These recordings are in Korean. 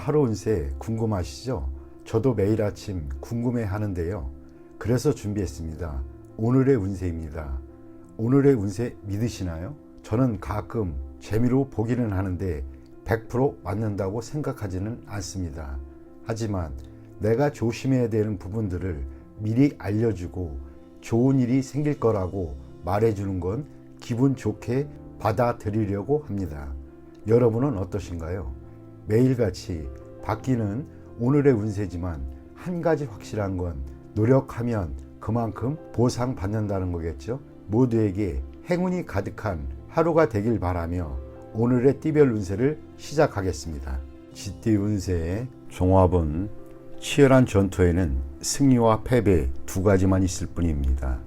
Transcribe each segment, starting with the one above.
하루 운세 궁금하시죠? 저도 매일 아침 궁금해 하는데요. 그래서 준비했습니다. 오늘의 운세입니다. 오늘의 운세 믿으시나요? 저는 가끔 재미로 보기는 하는데 100% 맞는다고 생각하지는 않습니다. 하지만 내가 조심해야 되는 부분들을 미리 알려주고 좋은 일이 생길 거라고 말해주는 건 기분 좋게 받아들이려고 합니다. 여러분은 어떠신가요? 매일같이 바뀌는 오늘의 운세지만 한 가지 확실한 건 노력하면 그만큼 보상받는다는 거겠죠. 모두에게 행운이 가득한 하루가 되길 바라며 오늘의 띠별 운세를 시작하겠습니다. 쥐띠 운세의 종합은 치열한 전투에는 승리와 패배 두 가지만 있을 뿐입니다.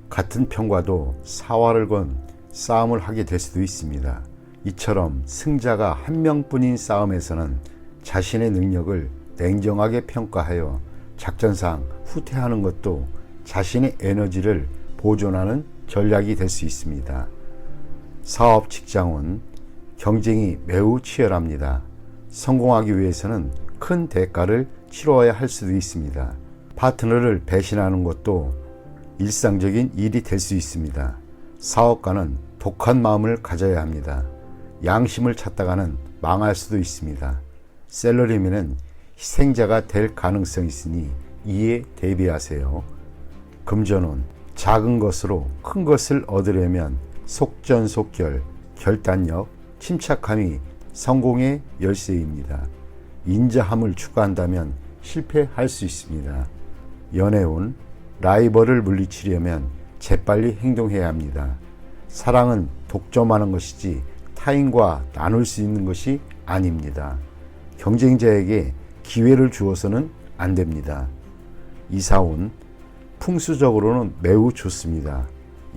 같은 편과도 사활을 건 싸움을 하게 될 수도 있습니다. 이처럼 승자가 한 명뿐인 싸움에서는 자신의 능력을 냉정하게 평가하여 작전상 후퇴하는 것도 자신의 에너지를 보존하는 전략이 될 수 있습니다. 사업, 직장은 경쟁이 매우 치열합니다. 성공하기 위해서는 큰 대가를 치러야 할 수도 있습니다. 파트너를 배신하는 것도 일상적인 일이 될 수 있습니다. 사업가는 독한 마음을 가져야 합니다. 양심을 찾다가는 망할 수도 있습니다. 셀러리맨은 희생자가 될 가능성이 있으니 이에 대비하세요. 금전은 작은 것으로 큰 것을 얻으려면 속전속결, 결단력, 침착함이 성공의 열쇠입니다. 인자함을 추구한다면 실패할 수 있습니다. 연애운, 라이벌을 물리치려면 재빨리 행동해야 합니다. 사랑은 독점하는 것이지 타인과 나눌 수 있는 것이 아닙니다. 경쟁자에게 기회를 주어서는 안 됩니다. 이사운, 풍수적으로는 매우 좋습니다.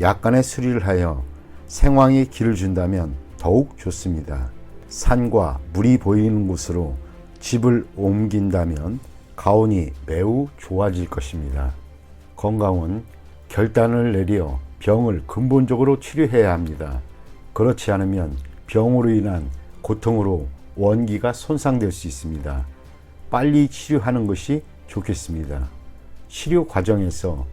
약간의 수리를 하여 생황에 길을 준다면 더욱 좋습니다. 산과 물이 보이는 곳으로 집을 옮긴다면 가운이 매우 좋아질 것입니다. 건강은 결단을 내려 병을 근본적으로 치료해야 합니다. 그렇지 않으면 병으로 인한 고통으로 원기가 손상될 수 있습니다. 빨리 치료하는 것이 좋겠습니다. 치료 과정에서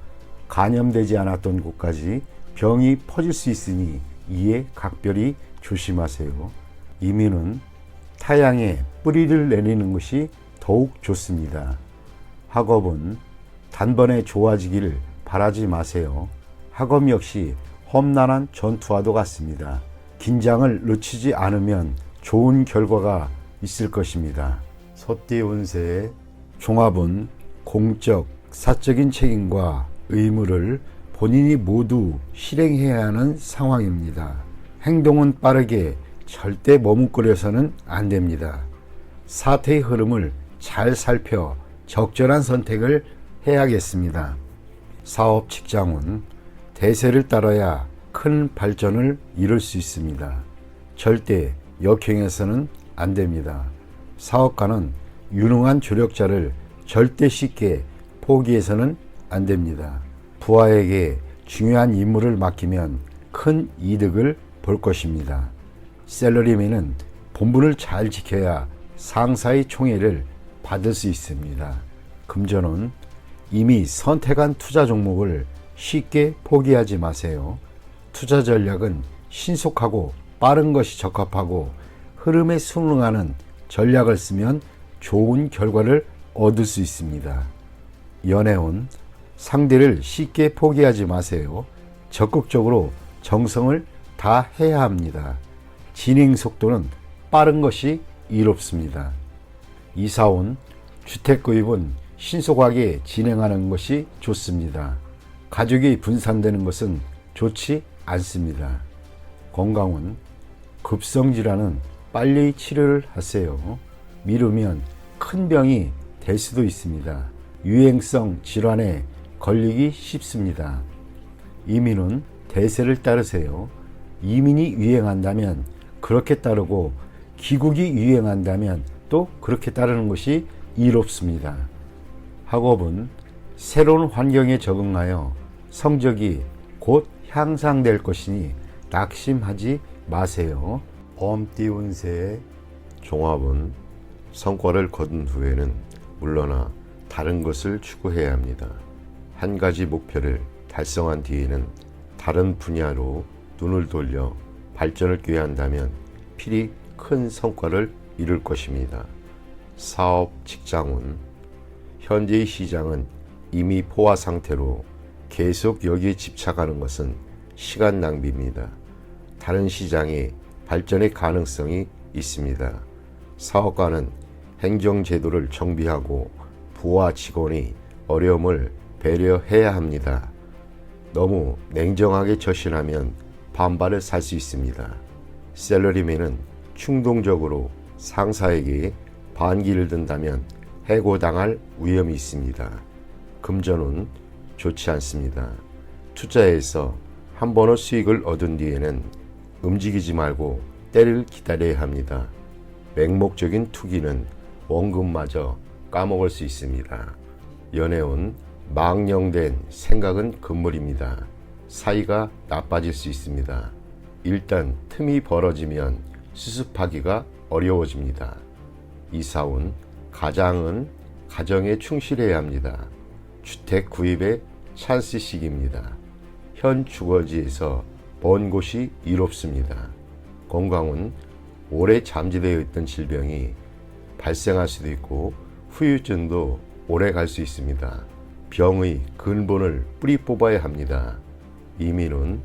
감염되지 않았던 곳까지 병이 퍼질 수 있으니 이에 각별히 조심하세요. 이민은 타양에 뿌리를 내리는 것이 더욱 좋습니다. 학업은 단번에 좋아지기를 바라지 마세요. 학업 역시 험난한 전투와도 같습니다. 긴장을 늦추지 않으면 좋은 결과가 있을 것입니다. 소띠 운세의 종합은 공적, 사적인 책임과 의무를 본인이 모두 실행해야 하는 상황입니다. 행동은 빠르게 절대 머뭇거려서는 안 됩니다. 사태의 흐름을 잘 살펴 적절한 선택을 해야겠습니다. 사업, 직장은 대세를 따라야 큰 발전을 이룰 수 있습니다. 절대 역행해서는 안 됩니다. 사업가는 유능한 조력자를 절대 쉽게 포기해서는 안 됩니다. 부하에게 중요한 임무를 맡기면 큰 이득을 볼 것입니다. 셀러리맨은 본분을 잘 지켜야 상사의 총애를 받을 수 있습니다. 금전은 이미 선택한 투자 종목을 쉽게 포기하지 마세요. 투자 전략은 신속하고 빠른 것이 적합하고 흐름에 순응하는 전략을 쓰면 좋은 결과를 얻을 수 있습니다. 연애운, 상대를 쉽게 포기하지 마세요. 적극적으로 정성을 다해야 합니다. 진행 속도는 빠른 것이 이롭습니다. 이사운, 주택 구입은 신속하게 진행하는 것이 좋습니다. 가족이 분산되는 것은 좋지 않습니다. 건강은 급성질환은 빨리 치료를 하세요. 미루면 큰 병이 될 수도 있습니다. 유행성 질환에 걸리기 쉽습니다. 이민은 대세를 따르세요. 이민이 유행한다면 그렇게 따르고 기국이 유행한다면 또 그렇게 따르는 것이 이롭습니다. 학업은 새로운 환경에 적응하여 성적이 곧 향상될 것이니 낙심하지 마세요. 범띠 운세의 종합은 성과를 거둔 후에는 물러나 다른 것을 추구해야 합니다. 한 가지 목표를 달성한 뒤에는 다른 분야로 눈을 돌려 발전을 꾀한다면 필히 큰 성과를 이룰 것입니다. 사업, 직장운. 현재의 시장은 이미 포화 상태로 계속 여기에 집착하는 것은 시간 낭비입니다. 다른 시장에 발전의 가능성이 있습니다. 사업가는 행정제도를 정비하고 부하 직원이 어려움을 배려해야 합니다. 너무 냉정하게 처신하면 반발을 살 수 있습니다. 샐러리맨은 충동적으로 상사에게 반기를 든다면 해고당할 위험이 있습니다. 금전운 좋지 않습니다. 투자해서 한 번의 수익을 얻은 뒤에는 움직이지 말고 때를 기다려야 합니다. 맹목적인 투기는 원금마저 까먹을 수 있습니다. 연애운 망령된 생각은 금물입니다. 사이가 나빠질 수 있습니다. 일단 틈이 벌어지면 수습하기가 어려워집니다. 이사운 가장은 가정에 충실해야 합니다. 주택 구입의 찬스 시기입니다. 현 주거지에서 먼 곳이 이롭습니다. 건강은 오래 잠재되어 있던 질병이 발생할 수도 있고 후유증도 오래 갈 수 있습니다. 병의 근본을 뿌리 뽑아야 합니다. 이민은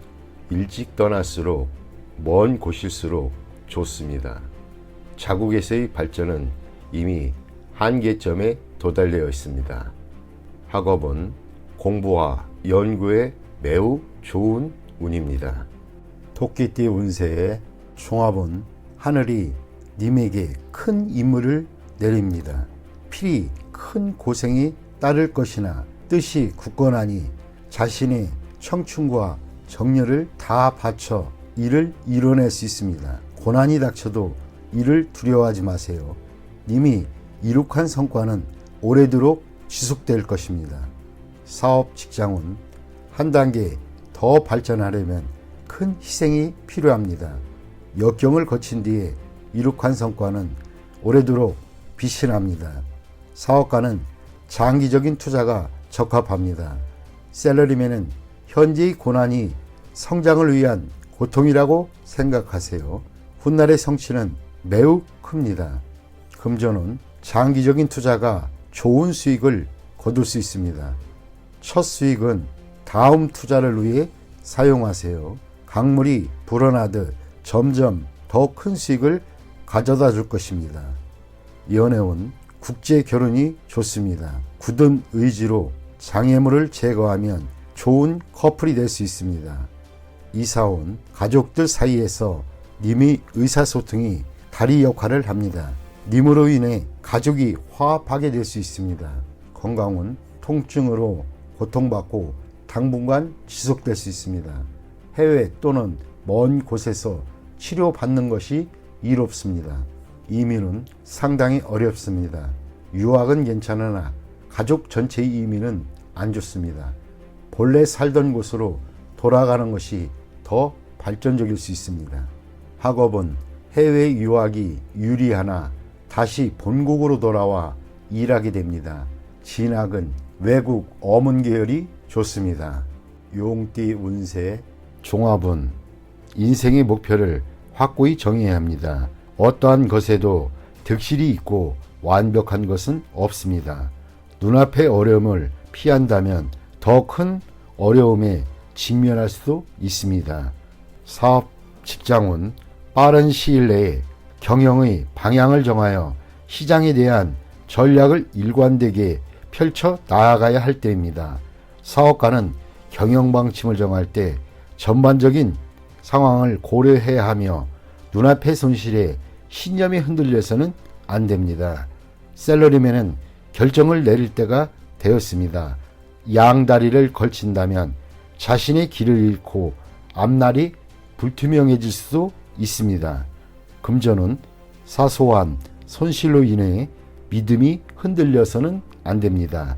일찍 떠날수록 먼 곳일수록 좋습니다. 자국에서의 발전은 이미 한계점에 도달되어 있습니다. 학업은 공부와 연구에 매우 좋은 운입니다. 토끼띠 운세의 종합은 하늘이 님에게 큰 임무를 내립니다. 필히 큰 고생이 따를 것이나 뜻이 굳건하니 자신의 청춘과 정열을 다 바쳐 이를 이뤄낼 수 있습니다. 고난이 닥쳐도 이를 두려워하지 마세요. 님이 이룩한 성과는 오래도록 지속될 것입니다. 사업, 직장은 한 단계 더 발전하려면 큰 희생이 필요합니다. 역경을 거친 뒤에 이룩한 성과는 오래도록 빛이 납니다. 사업가는 장기적인 투자가 적합합니다. 샐러리맨은 현재의 고난이 성장을 위한 고통이라고 생각하세요. 훗날의 성취는 매우 큽니다. 금전은 장기적인 투자가 좋은 수익을 거둘 수 있습니다. 첫 수익은 다음 투자를 위해 사용하세요. 강물이 불어나듯 점점 더 큰 수익을 가져다 줄 것입니다. 연애운 국제 결혼이 좋습니다. 굳은 의지로 장애물을 제거하면 좋은 커플이 될 수 있습니다. 이사온 가족들 사이에서 님의 의사소통이 다리 역할을 합니다. 님으로 인해 가족이 화합하게 될 수 있습니다. 건강은 통증으로 고통받고 당분간 지속될 수 있습니다. 해외 또는 먼 곳에서 치료받는 것이 이롭습니다. 이민은 상당히 어렵습니다. 유학은 괜찮으나 가족 전체의 이민은 안 좋습니다. 본래 살던 곳으로 돌아가는 것이 더 발전적일 수 있습니다. 학업은 해외 유학이 유리하나 다시 본국으로 돌아와 일하게 됩니다. 진학은 외국 어문 계열이 좋습니다. 용띠 운세 종합은 인생의 목표를 확고히 정해야 합니다. 어떠한 것에도 득실이 있고 완벽한 것은 없습니다. 눈앞의 어려움을 피한다면 더 큰 어려움에 직면할 수도 있습니다. 사업, 직장은 빠른 시일 내에 경영의 방향을 정하여 시장에 대한 전략을 일관되게 펼쳐 나아가야 할 때입니다. 사업가는 경영 방침을 정할 때 전반적인 상황을 고려해야 하며 눈앞의 손실에 신념이 흔들려서는 안 됩니다. 샐러리맨은 결정을 내릴 때가 되었습니다. 양다리를 걸친다면 자신의 길을 잃고 앞날이 불투명해질 수도 있습니다. 금전은 사소한 손실로 인해 믿음이 흔들려서는 안 됩니다.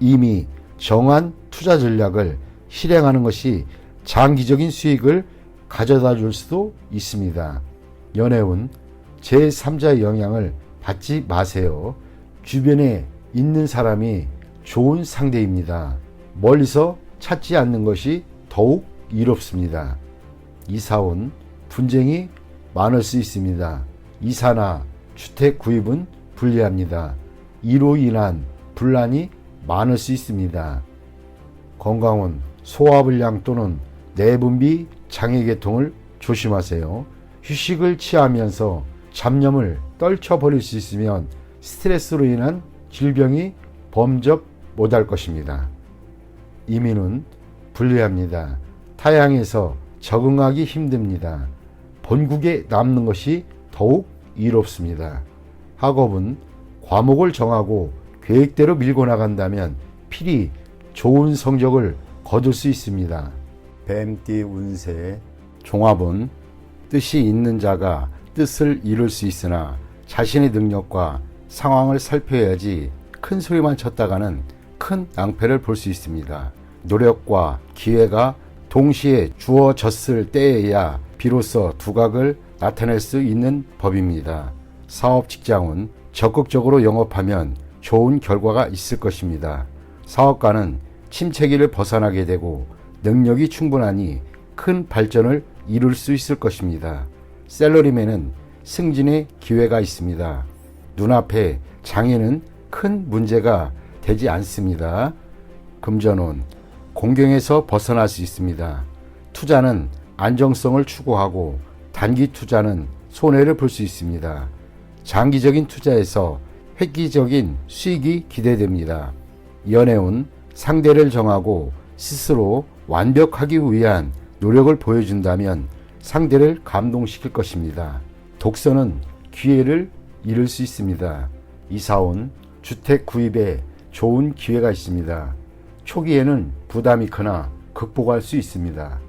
이미 정한 투자 전략을 실행하는 것이 장기적인 수익을 가져다 줄 수도 있습니다. 연애운 제3자의 영향을 받지 마세요. 주변에 있는 사람이 좋은 상대입니다. 멀리서 찾지 않는 것이 더욱 이롭습니다. 이사온 분쟁이 많을 수 있습니다. 이사나 주택 구입은 불리합니다. 이로 인한 분란이 많을 수 있습니다. 건강은 소화불량 또는 내분비 장애계통을 조심하세요. 휴식을 취하면서 잡념을 떨쳐버릴 수 있으면 스트레스로 인한 질병이 범접 못할 것입니다. 이민은 불리합니다. 타향에서 적응하기 힘듭니다. 본국에 남는 것이 더욱 이롭습니다. 학업은 과목을 정하고 계획대로 밀고 나간다면 필히 좋은 성적을 거둘 수 있습니다. 뱀띠 운세 종합은 뜻이 있는 자가 뜻을 이룰 수 있으나 자신의 능력과 상황을 살펴야지 큰 소리만 쳤다가는 큰 낭패를 볼 수 있습니다. 노력과 기회가 동시에 주어졌을 때에야 비로소 두각을 나타낼 수 있는 법입니다. 사업 직장은 적극적으로 영업하면 좋은 결과가 있을 것입니다. 사업가는 침체기를 벗어나게 되고 능력이 충분하니 큰 발전을 이룰 수 있을 것입니다. 셀러리맨은 승진의 기회가 있습니다. 눈앞에 장애는 큰 문제가 되지 않습니다. 금전운 공경에서 벗어날 수 있습니다. 투자는 안정성을 추구하고 단기 투자는 손해를 볼 수 있습니다. 장기적인 투자에서 획기적인 수익이 기대됩니다. 연애운 상대를 정하고 스스로 완벽하기 위한 노력을 보여준다면 상대를 감동시킬 것입니다. 독서는 기회를 잃을 수 있습니다. 이사온 주택 구입에 좋은 기회가 있습니다. 초기에는 부담이 크나 극복할 수 있습니다.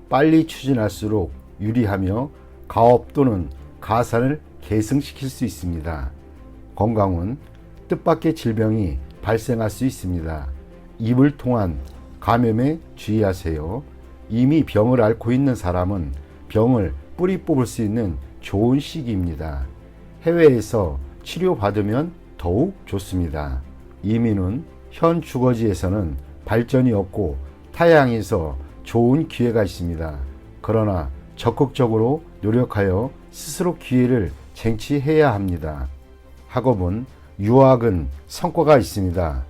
빨리 추진할수록 유리하며 가업 또는 가산을 계승시킬 수 있습니다. 건강은 뜻밖의 질병이 발생할 수 있습니다. 입을 통한 감염에 주의하세요. 이미 병을 앓고 있는 사람은 병을 뿌리 뽑을 수 있는 좋은 시기입니다. 해외에서 치료받으면 더욱 좋습니다. 이민은 현 주거지에서는 발전이 없고 타향에서 좋은 기회가 있습니다. 그러나 적극적으로 노력하여 스스로 기회를 쟁취해야 합니다. 학업은 유학은 성과가 있습니다.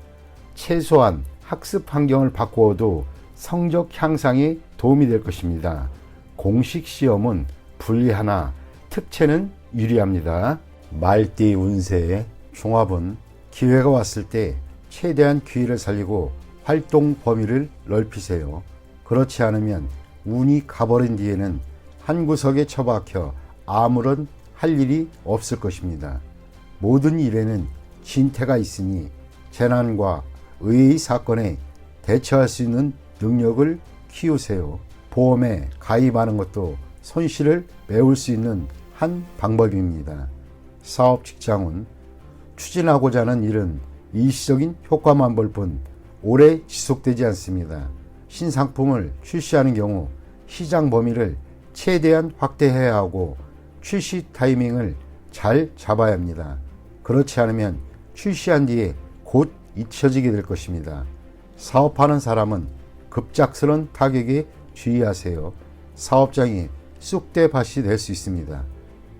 최소한 학습 환경을 바꾸어도 성적 향상에 도움이 될 것입니다. 공식 시험은 불리하나 특채는 유리합니다. 말띠 운세의 종합은 기회가 왔을 때 최대한 기회를 살리고 활동 범위를 넓히세요. 그렇지 않으면 운이 가버린 뒤에는 한 구석에 처박혀 아무런 할 일이 없을 것입니다. 모든 일에는 진퇴가 있으니 재난과 의외의 사건에 대처할 수 있는 능력을 키우세요. 보험에 가입하는 것도 손실을 메울 수 있는 한 방법입니다. 사업 직장은 추진하고자 하는 일은 일시적인 효과만 볼 뿐 오래 지속되지 않습니다. 신상품을 출시하는 경우 시장 범위를 최대한 확대해야 하고 출시 타이밍을 잘 잡아야 합니다. 그렇지 않으면 출시한 뒤에 곧 잊혀지게 될 것입니다. 사업하는 사람은 급작스러운 타격에 주의하세요. 사업장이 쑥대밭이 될 수 있습니다.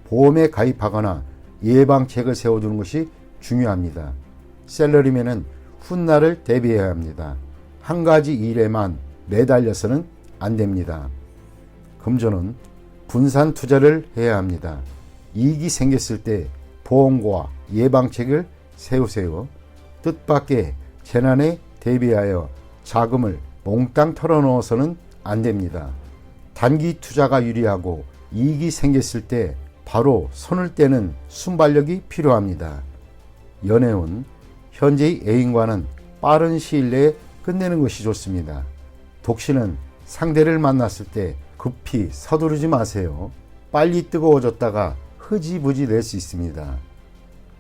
보험에 가입하거나 예방책을 세워두는 것이 중요합니다. 셀러리맨은 훗날을 대비해야 합니다. 한 가지 일에만 매달려서는 안 됩니다. 금전은 분산 투자를 해야 합니다. 이익이 생겼을 때 보험과 예방책을 세우세요. 뜻밖의 재난에 대비하여 자금을 몽땅 털어넣어서는 안 됩니다. 단기 투자가 유리하고 이익이 생겼을 때 바로 손을 떼는 순발력이 필요합니다. 연애운 현재의 애인과는 빠른 시일 내에 끝내는 것이 좋습니다. 독신은 상대를 만났을 때 급히 서두르지 마세요. 빨리 뜨거워졌다가 흐지부지 될 수 있습니다.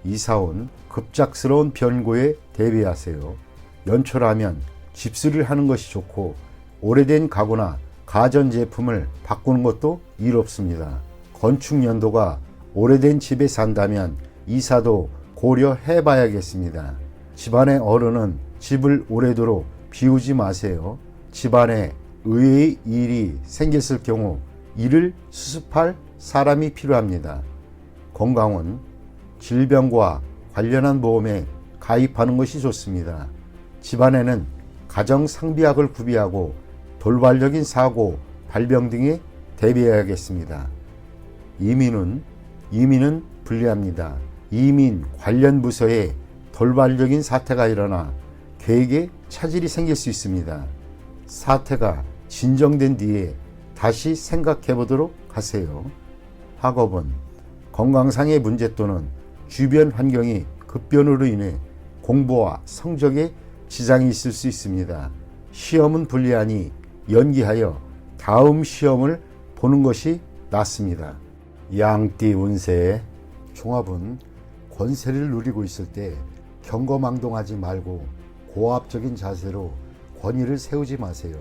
이사온 급작스러운 변고에 대비하세요. 연초라면 집수리를 하는 것이 좋고 오래된 가구나 가전제품을 바꾸는 것도 이롭습니다. 건축 연도가 오래된 집에 산다면 이사도 고려해 봐야겠습니다. 집안의 어른은 집을 오래도록 비우지 마세요. 집안에 의외의 일이 생겼을 경우 이를 수습할 사람이 필요합니다. 건강은 질병과 관련한 보험에 가입하는 것이 좋습니다. 집안에는 가정상비약을 구비하고 돌발적인 사고, 발병 등에 대비해야겠습니다. 이민은 불리합니다. 이민 관련 부서에 돌발적인 사태가 일어나 계획에 차질이 생길 수 있습니다. 사태가 진정된 뒤에 다시 생각해 보도록 하세요. 학업은 건강상의 문제 또는 주변 환경이 급변으로 인해 공부와 성적에 지장이 있을 수 있습니다. 시험은 불리하니 연기하여 다음 시험을 보는 것이 낫습니다. 양띠 운세 종합은 권세를 누리고 있을 때 경거망동하지 말고 고압적인 자세로 권위를 세우지 마세요.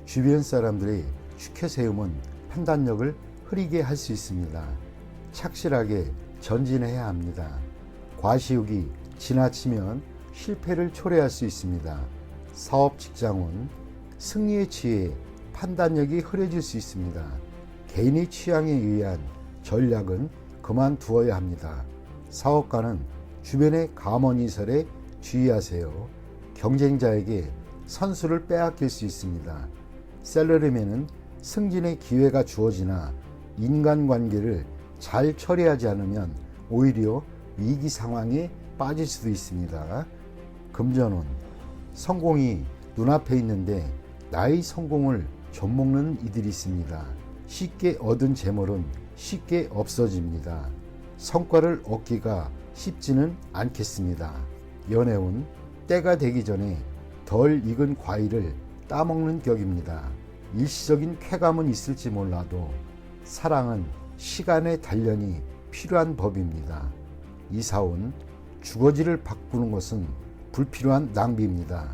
주변 사람들이 추켜세움은 판단력을 흐리게 할 수 있습니다. 착실하게 전진해야 합니다. 과시욕이 지나치면 실패를 초래할 수 있습니다. 사업 직장은 승리에 취해 판단력이 흐려질 수 있습니다. 개인의 취향에 의한 전략은 그만두어야 합니다. 사업가는 주변의 감언이설에 주의하세요. 경쟁자에게 선수를 빼앗길 수 있습니다. 셀러리맨은 승진의 기회가 주어지나 인간관계를 잘 처리하지 않으면 오히려 위기 상황에 빠질 수도 있습니다. 금전운 성공이 눈앞에 있는데 나의 성공을 좀먹는 이들이 있습니다. 쉽게 얻은 재물은 쉽게 없어집니다. 성과를 얻기가 쉽지는 않겠습니다. 연애운 때가 되기 전에 덜 익은 과일을 따먹는 격입니다. 일시적인 쾌감은 있을지 몰라도 사랑은 시간의 단련이 필요한 법입니다. 이사운 주거지를 바꾸는 것은 불필요한 낭비입니다.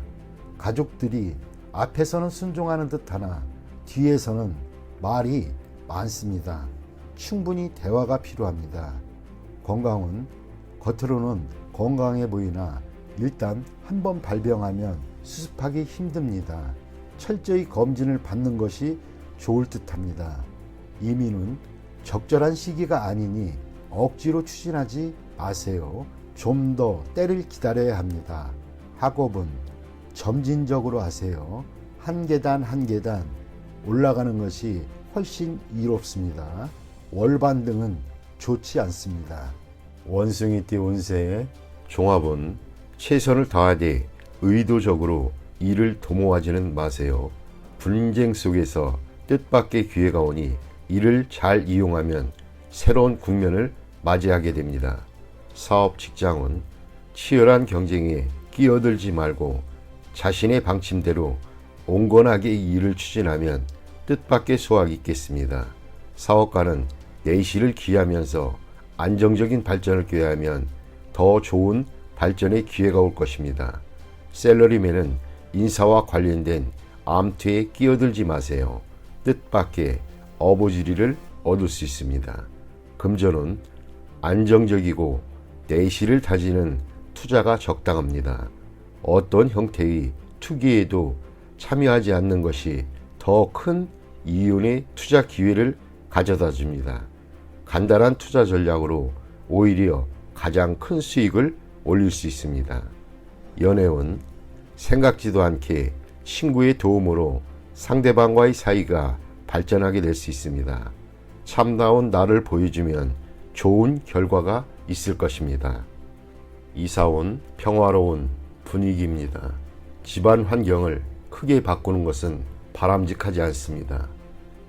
가족들이 앞에서는 순종하는 듯하나 뒤에서는 말이 많습니다. 충분히 대화가 필요합니다. 건강은 겉으로는 건강해 보이나 일단 한번 발병하면 수습하기 힘듭니다. 철저히 검진을 받는 것이 좋을 듯합니다. 이민은 적절한 시기가 아니니 억지로 추진하지 마세요. 좀 더 때를 기다려야 합니다. 학업은 점진적으로 하세요. 한 계단 한 계단 올라가는 것이 훨씬 이롭습니다. 월반등은 좋지 않습니다. 원숭이띠 운세 종합은 최선을 다하되 의도적으로 일을 도모하지는 마세요. 분쟁 속에서 뜻밖의 기회가 오니 이를 잘 이용하면 새로운 국면을 맞이하게 됩니다. 사업 직장은 치열한 경쟁에 끼어들지 말고 자신의 방침대로 온건하게 일을 추진하면 뜻밖의 수확이 있겠습니다. 사업가는 내실을 기하면서 안정적인 발전을 꾀하면 더 좋은 발전의 기회가 올 것입니다. 셀러리맨은 인사와 관련된 암투에 끼어들지 마세요. 뜻밖의 어부지리를 얻을 수 있습니다. 금전은 안정적이고 내실을 다지는 투자가 적당합니다. 어떤 형태의 투기에도 참여하지 않는 것이 더 큰 이윤의 투자 기회를 가져다 줍니다. 간단한 투자 전략으로 오히려 가장 큰 수익을 올릴 수 있습니다. 연애운 생각지도 않게 친구의 도움으로 상대방과의 사이가 발전하게 될 수 있습니다. 참다운 나를 보여주면 좋은 결과가 있을 것입니다. 이사온 평화로운 분위기입니다. 집안 환경을 크게 바꾸는 것은 바람직하지 않습니다.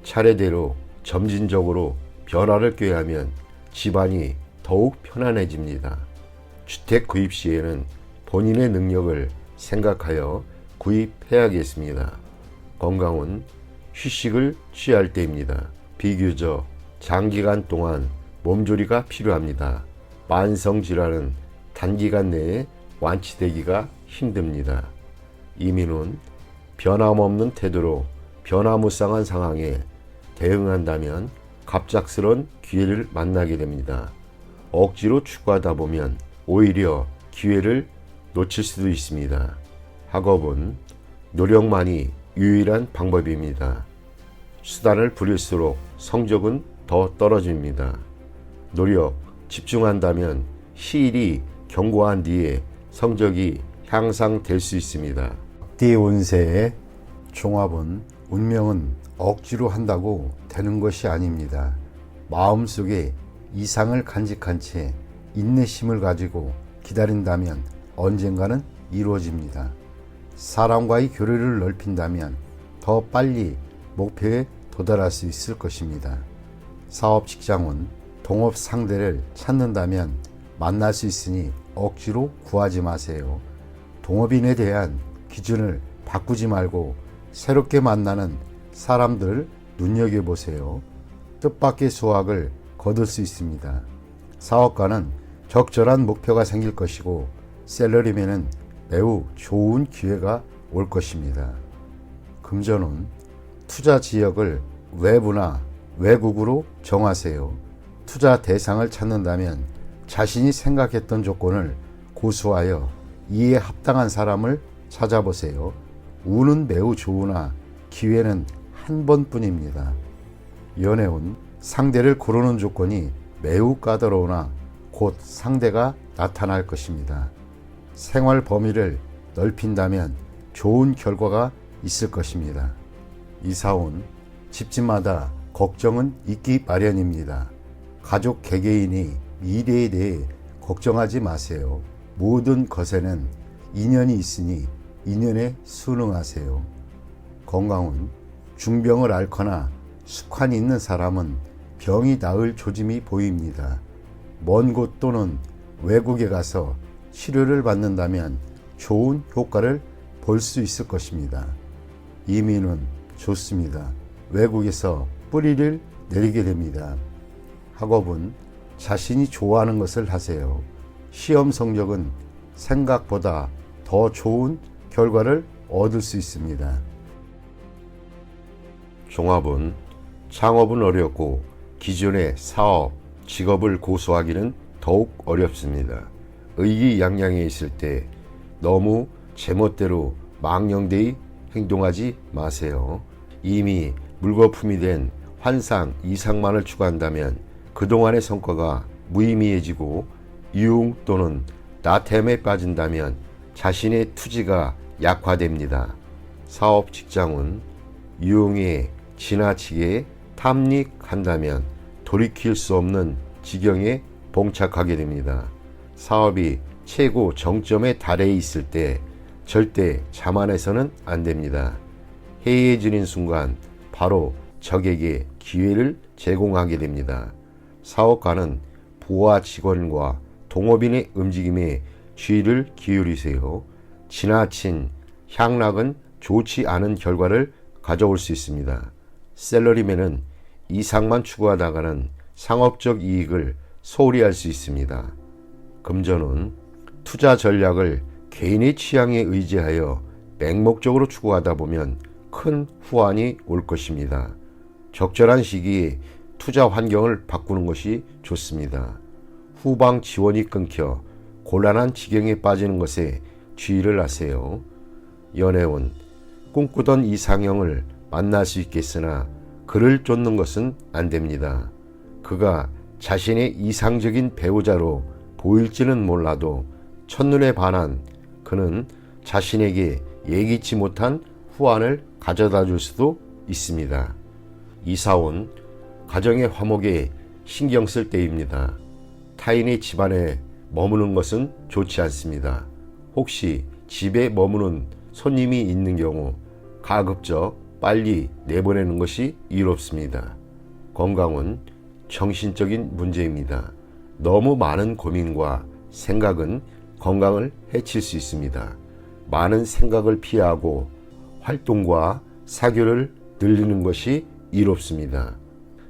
차례대로 점진적으로 변화를 꾀하면 집안이 더욱 편안해집니다. 주택 구입 시에는 본인의 능력을 생각하여 구입해야겠습니다. 건강은 휴식을 취할 때입니다. 비교적 장기간 동안 몸조리가 필요합니다. 만성질환은 단기간 내에 완치되기가 힘듭니다. 이민은 변함없는 태도로 변화무쌍한 상황에 대응한다면 갑작스런 기회를 만나게 됩니다. 억지로 추구하다 보면 오히려 기회를 놓칠 수도 있습니다. 학업은 노력만이 유일한 방법입니다. 수단을 부릴수록 성적은 더 떨어집니다. 노력, 집중한다면 시일이 경고한 뒤에 성적이 향상될 수 있습니다. 앞뒤 운세의 종합은 운명은 억지로 한다고 되는 것이 아닙니다. 마음속에 이상을 간직한 채 인내심을 가지고 기다린다면 언젠가는 이루어집니다. 사람과의 교류를 넓힌다면 더 빨리 목표에 도달할 수 있을 것입니다. 사업 직장은 동업 상대를 찾는다면 만날 수 있으니 억지로 구하지 마세요. 동업인에 대한 기준을 바꾸지 말고 새롭게 만나는 사람들 눈여겨보세요. 뜻밖의 수확을 거둘 수 있습니다. 사업가는 적절한 목표가 생길 것이고 샐러리맨은 매우 좋은 기회가 올 것입니다. 금전은 투자 지역을 외부나 외국으로 정하세요. 투자 대상을 찾는다면 자신이 생각했던 조건을 고수하여 이에 합당한 사람을 찾아보세요. 운은 매우 좋으나 기회는 한 번뿐입니다. 연애운 상대를 고르는 조건이 매우 까다로우나 곧 상대가 나타날 것입니다. 생활 범위를 넓힌다면 좋은 결과가 있을 것입니다. 이사온 집집마다 걱정은 있기 마련입니다. 가족 개개인이 미래에 대해 걱정하지 마세요. 모든 것에는 인연이 있으니 인연에 순응하세요. 건강은 중병을 앓거나 숙환이 있는 사람은 병이 나을 조짐이 보입니다. 먼 곳 또는 외국에 가서 치료를 받는다면 좋은 효과를 볼 수 있을 것입니다. 이민은 좋습니다. 외국에서 뿌리를 내리게 됩니다. 학업은 자신이 좋아하는 것을 하세요. 시험 성적은 생각보다 더 좋은 결과를 얻을 수 있습니다. 종합은 창업은 어렵고 기존의 사업, 직업을 고수하기는 더욱 어렵습니다. 의기양양해 있을 때 너무 제멋대로 망령되이 행동하지 마세요. 이미 물거품이 된 환상 이상만을 추구한다면 그동안의 성과가 무의미해지고 유흥 또는 나태함에 빠진다면 자신의 투지가 약화됩니다. 사업 직장은 유흥에 지나치게 탐닉한다면 돌이킬 수 없는 지경에 봉착하게 됩니다. 사업이 최고 정점에 달해 있을 때 절대 자만해서는 안 됩니다. 해이해지는 순간 바로 적에게 기회를 제공하게 됩니다. 사업가는 부하 직원과 동업인의 움직임에 주의를 기울이세요. 지나친 향락은 좋지 않은 결과를 가져올 수 있습니다. 샐러리맨은 이상만 추구하다가는 상업적 이익을 소홀히 할 수 있습니다. 금전은 투자 전략을 개인의 취향에 의지하여 맹목적으로 추구하다 보면 큰 후환이 올 것입니다. 적절한 시기에 투자 환경을 바꾸는 것이 좋습니다. 후방 지원이 끊겨 곤란한 지경에 빠지는 것에 주의를 하세요. 연애운 꿈꾸던 이상형을 만날 수 있겠으나 그를 쫓는 것은 안 됩니다. 그가 자신의 이상적인 배우자로 보일지는 몰라도 첫눈에 반한 그는 자신에게 예기치 못한 후환을 가져다 줄 수도 있습니다. 이사온 가정의 화목에 신경 쓸 때입니다. 타인의 집안에 머무는 것은 좋지 않습니다. 혹시 집에 머무는 손님이 있는 경우 가급적 빨리 내보내는 것이 이롭습니다. 건강은 정신적인 문제입니다. 너무 많은 고민과 생각은 건강을 해칠 수 있습니다. 많은 생각을 피하고 활동과 사교를 늘리는 것이 이롭습니다.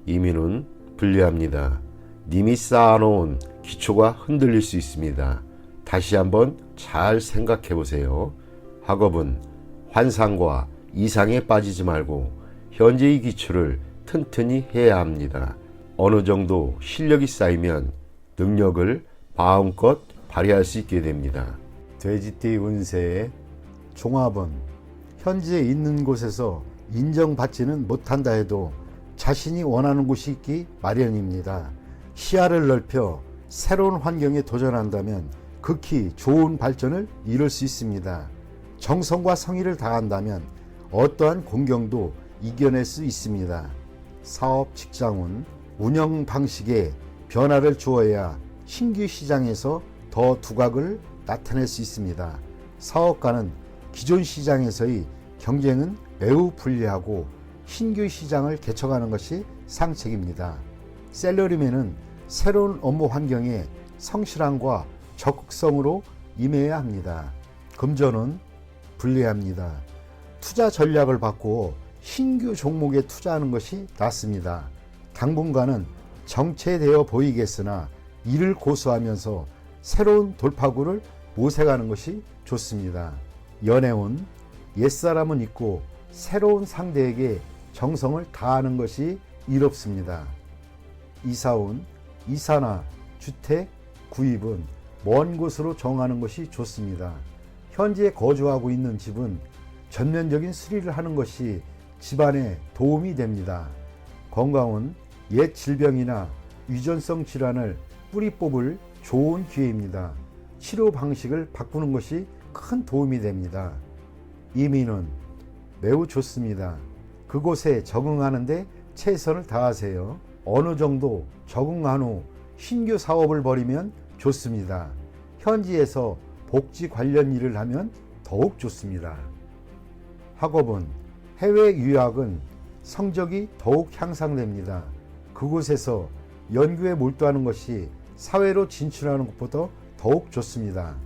이민은 불리합니다. 님이 쌓아놓은 기초가 흔들릴 수 있습니다. 다시 한번 잘 생각해 보세요. 학업은 환상과 이상에 빠지지 말고 현재의 기초를 튼튼히 해야 합니다. 어느 정도 실력이 쌓이면 능력을 마음껏 발휘할 수 있게 됩니다. 돼지띠 운세의 종합은 현재 있는 곳에서 인정받지는 못한다 해도 자신이 원하는 곳이 있기 마련입니다. 시야를 넓혀 새로운 환경에 도전한다면 극히 좋은 발전을 이룰 수 있습니다. 정성과 성의를 다한다면 어떠한 공경도 이겨낼 수 있습니다. 사업, 직장운, 운영 방식에 변화를 주어야 신규 시장에서 더 두각을 나타낼 수 있습니다. 사업가는 기존 시장에서의 경쟁은 매우 불리하고 신규 시장을 개척하는 것이 상책입니다. 셀러리맨은 새로운 업무 환경에 성실함과 적극성으로 임해야 합니다. 금전은 불리합니다. 투자 전략을 바꾸어 신규 종목에 투자하는 것이 낫습니다. 당분간은 정체되어 보이겠으나 이를 고수하면서 새로운 돌파구를 모색하는 것이 좋습니다. 연애운 옛사람은 있고 새로운 상대에게 정성을 다하는 것이 이롭습니다. 이사운 이사나 주택 구입은 먼 곳으로 정하는 것이 좋습니다. 현재 거주하고 있는 집은 전면적인 수리를 하는 것이 집안에 도움이 됩니다. 건강은 옛 질병이나 유전성 질환을 뿌리 뽑을 좋은 기회입니다. 치료 방식을 바꾸는 것이 큰 도움이 됩니다. 이민은 매우 좋습니다. 그곳에 적응하는데 최선을 다하세요. 어느 정도 적응한 후 신규 사업을 벌이면 좋습니다. 현지에서 복지 관련 일을 하면 더욱 좋습니다. 학업은 해외 유학은 성적이 더욱 향상됩니다. 그곳에서 연구에 몰두하는 것이 사회로 진출하는 것보다 더욱 좋습니다.